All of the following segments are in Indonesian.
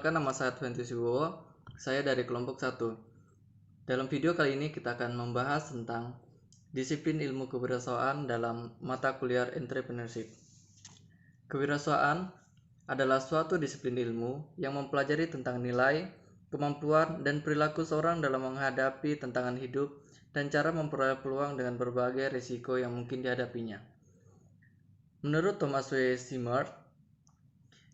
Perkenalkan, nama saya Adventi Wibowo, saya dari kelompok 1. Dalam video kali ini kita akan membahas tentang disiplin ilmu kewirausahaan dalam mata kuliah entrepreneurship. Kewirausahaan adalah suatu disiplin ilmu yang mempelajari tentang nilai, kemampuan, dan perilaku seorang dalam menghadapi tantangan hidup dan cara memperoleh peluang dengan berbagai risiko yang mungkin dihadapinya. Menurut Thomas W. Simard,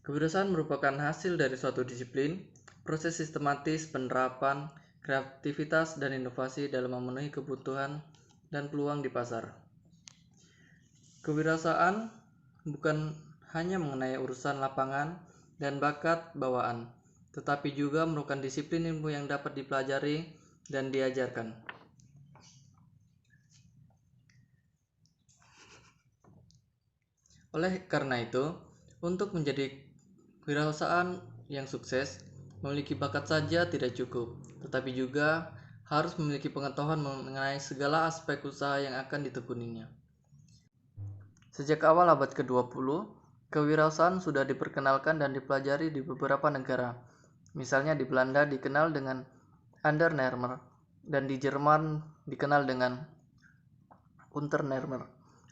kewirausahaan merupakan hasil dari suatu disiplin, proses sistematis penerapan, kreativitas, dan inovasi dalam memenuhi kebutuhan dan peluang di pasar. Kewirausahaan bukan hanya mengenai urusan lapangan dan bakat bawaan, tetapi juga merupakan disiplin ilmu yang dapat dipelajari dan diajarkan. Oleh karena itu, untuk menjadi kewirausahaan yang sukses, memiliki bakat saja tidak cukup, tetapi juga harus memiliki pengetahuan mengenai segala aspek usaha yang akan ditekuninya. Sejak awal abad ke-20, kewirausahaan sudah diperkenalkan dan dipelajari di beberapa negara. Misalnya di Belanda dikenal dengan Undernehmer dan di Jerman dikenal dengan Unternehmer.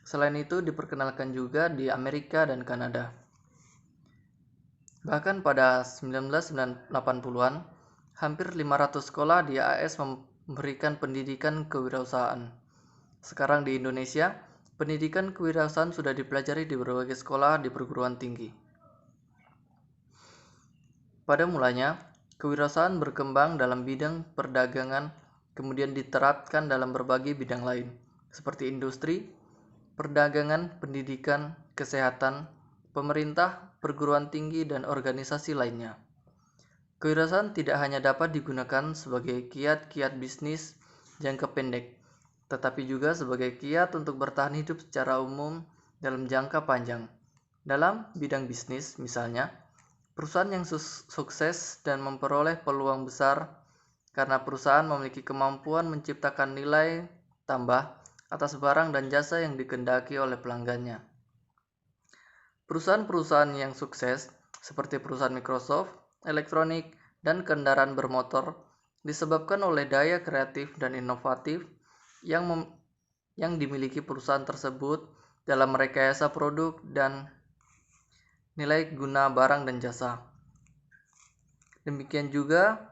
Selain itu diperkenalkan juga di Amerika dan Kanada. Bahkan pada 1980-an, hampir 500 sekolah di AS memberikan pendidikan kewirausahaan. Sekarang di Indonesia, pendidikan kewirausahaan sudah dipelajari di berbagai sekolah di perguruan tinggi. Pada mulanya, kewirausahaan berkembang dalam bidang perdagangan, kemudian diterapkan dalam berbagai bidang lain, seperti industri, perdagangan, pendidikan, kesehatan, pemerintah, perguruan tinggi, dan organisasi lainnya. Kewirausahaan tidak hanya dapat digunakan sebagai kiat-kiat bisnis jangka pendek, tetapi juga sebagai kiat untuk bertahan hidup secara umum dalam jangka panjang. Dalam bidang bisnis, misalnya, perusahaan yang sukses dan memperoleh peluang besar karena perusahaan memiliki kemampuan menciptakan nilai tambah atas barang dan jasa yang dikehendaki oleh pelanggannya. Perusahaan-perusahaan yang sukses, seperti perusahaan Microsoft, elektronik, dan kendaraan bermotor, disebabkan oleh daya kreatif dan inovatif yang dimiliki perusahaan tersebut dalam merekayasa produk dan nilai guna barang dan jasa. Demikian juga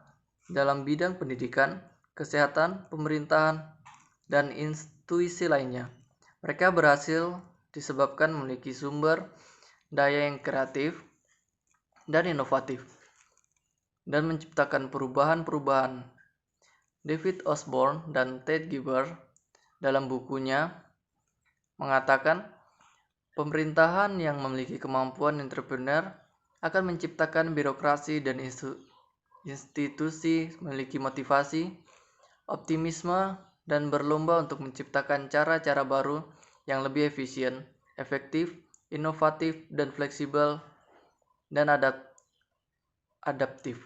dalam bidang pendidikan, kesehatan, pemerintahan, dan institusi lainnya. Mereka berhasil disebabkan memiliki sumber daya yang kreatif dan inovatif dan menciptakan perubahan-perubahan. David Osborne dan Ted Gibber dalam bukunya mengatakan, pemerintahan yang memiliki kemampuan entrepreneur akan menciptakan birokrasi dan institusi memiliki motivasi, optimisme, dan berlomba untuk menciptakan cara-cara baru yang lebih efisien, efektif, inovatif, dan fleksibel, dan adaptif.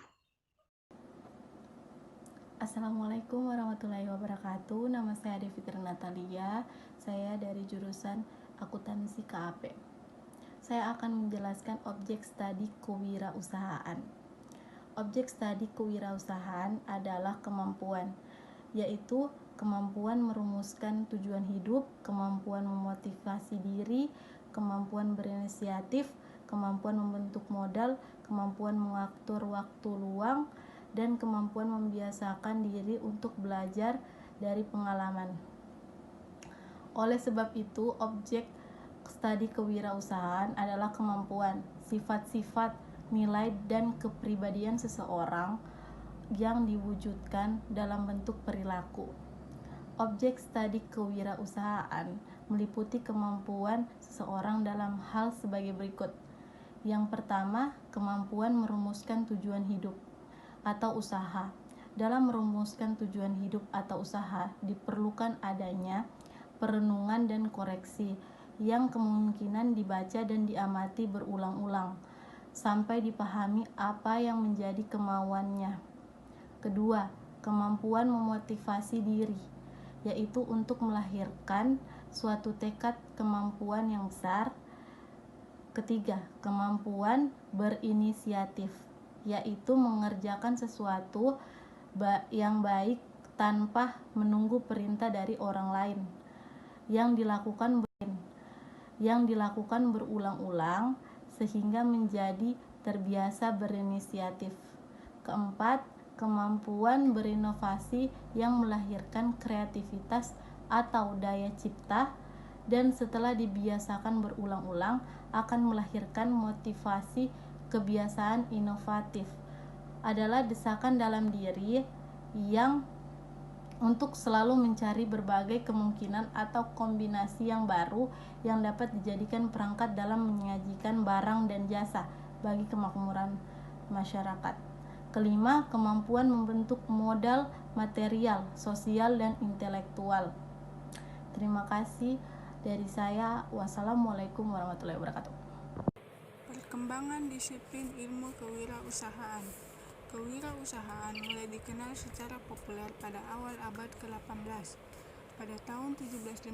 Assalamualaikum warahmatullahi wabarakatuh. Nama saya Devitra Natalia. Saya dari jurusan Akuntansi KAP. Saya akan menjelaskan objek studi kewirausahaan. Objek studi kewirausahaan adalah kemampuan, yaitu kemampuan merumuskan tujuan hidup, kemampuan memotivasi diri, kemampuan berinisiatif, kemampuan membentuk modal, kemampuan mengatur waktu luang, dan kemampuan membiasakan diri untuk belajar dari pengalaman. Oleh sebab itu, objek studi kewirausahaan adalah kemampuan, sifat-sifat, nilai, dan kepribadian seseorang yang diwujudkan dalam bentuk perilaku. Objek studi kewirausahaan meliputi kemampuan seseorang dalam hal sebagai berikut. Yang pertama, kemampuan merumuskan tujuan hidup atau usaha. Dalam merumuskan tujuan hidup atau usaha, diperlukan adanya perenungan dan koreksi yang kemungkinan dibaca dan diamati berulang-ulang sampai dipahami apa yang menjadi kemauannya. Kedua, kemampuan memotivasi diri, yaitu untuk melahirkan suatu tekad kemampuan yang besar. Ketiga, kemampuan berinisiatif, yaitu mengerjakan sesuatu yang baik tanpa menunggu perintah dari orang lain, yang dilakukan berulang-ulang sehingga menjadi terbiasa berinisiatif. Keempat, kemampuan berinovasi yang melahirkan kreativitas atau daya cipta, dan setelah dibiasakan berulang-ulang akan melahirkan motivasi. Kebiasaan inovatif adalah desakan dalam diri yang untuk selalu mencari berbagai kemungkinan atau kombinasi yang baru yang dapat dijadikan perangkat dalam menyajikan barang dan jasa bagi kemakmuran masyarakat. Kelima, kemampuan membentuk modal material, sosial, dan intelektual. Terima kasih dari saya. Wassalamualaikum warahmatullahi wabarakatuh. Perkembangan disiplin ilmu kewirausahaan. Kewirausahaan mulai dikenal secara populer pada awal abad ke-18. Pada tahun 1755,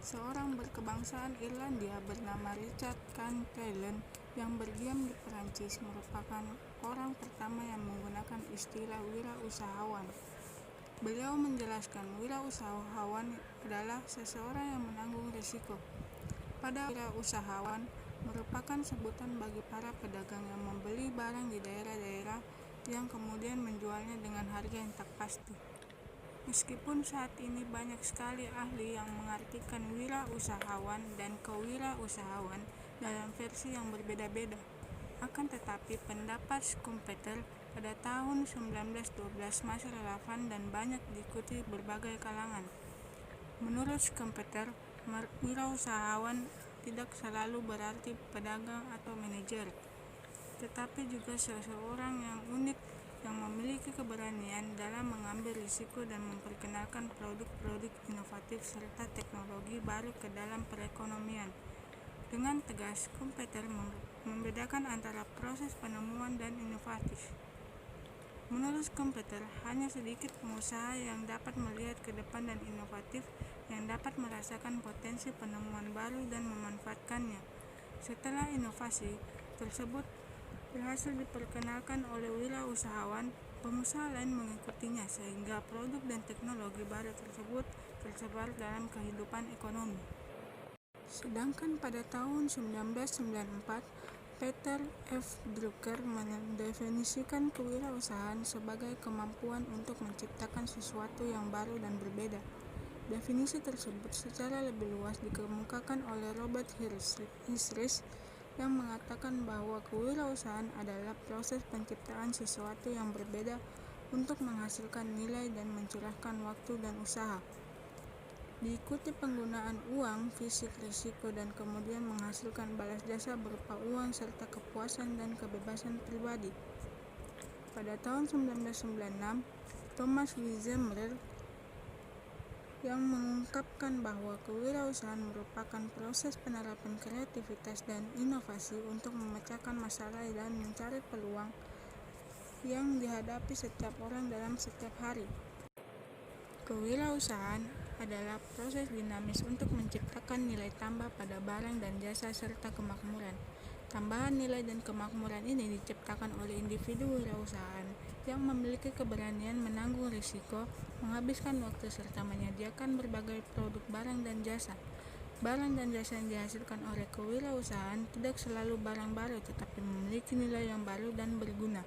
seorang berkebangsaan Irlandia bernama Richard Cantillon yang berdiam di Perancis merupakan orang pertama yang menggunakan istilah wirausahawan. Beliau menjelaskan wirausahawan adalah seseorang yang menanggung risiko. Pada wirausahawan merupakan sebutan bagi para pedagang yang membeli barang di daerah-daerah yang kemudian menjualnya dengan harga yang tak pasti. Meskipun saat ini banyak sekali ahli yang mengartikan wirausahawan dan kewirausahaan dalam versi yang berbeda-beda, akan tetapi pendapat Schumpeter pada tahun 1912 masih relevan dan banyak diikuti berbagai kalangan. Menurut Schumpeter, wirausahawan tidak selalu berarti pedagang atau manajer, tetapi juga seseorang yang unik yang memiliki keberanian dalam mengambil risiko dan memperkenalkan produk-produk inovatif serta teknologi baru ke dalam perekonomian. Dengan tegas, Schumpeter membedakan antara proses penemuan dan inovatif. Menurut Schumpeter, hanya sedikit pengusaha yang dapat melihat ke depan dan inovatif yang dapat merasakan potensi penemuan baru dan memanfaatkannya. Setelah inovasi tersebut berhasil diperkenalkan oleh wirausahawan, pengusaha lain mengikutinya sehingga produk dan teknologi baru tersebut tersebar dalam kehidupan ekonomi. Sedangkan pada tahun 1994, Peter F. Drucker mendefinisikan kewirausahaan sebagai kemampuan untuk menciptakan sesuatu yang baru dan berbeda. Definisi tersebut secara lebih luas dikemukakan oleh Robert Hirsch yang mengatakan bahwa kewirausahaan adalah proses penciptaan sesuatu yang berbeda untuk menghasilkan nilai dan mencurahkan waktu dan usaha. Diikuti penggunaan uang, fisik, risiko, dan kemudian menghasilkan balas jasa berupa uang serta kepuasan dan kebebasan pribadi. Pada tahun 1996, Thomas Wiesenthal yang mengungkapkan bahwa kewirausahaan merupakan proses penerapan kreativitas dan inovasi untuk memecahkan masalah dan mencari peluang yang dihadapi setiap orang dalam setiap hari. Kewirausahaan adalah proses dinamis untuk menciptakan nilai tambah pada barang dan jasa serta kemakmuran. Tambahan nilai dan kemakmuran ini diciptakan oleh individu wirausahaan yang memiliki keberanian menanggung risiko, menghabiskan waktu serta menyediakan berbagai produk barang dan jasa. Barang dan jasa yang dihasilkan oleh kewirausahaan tidak selalu barang baru tetapi memiliki nilai yang baru dan berguna.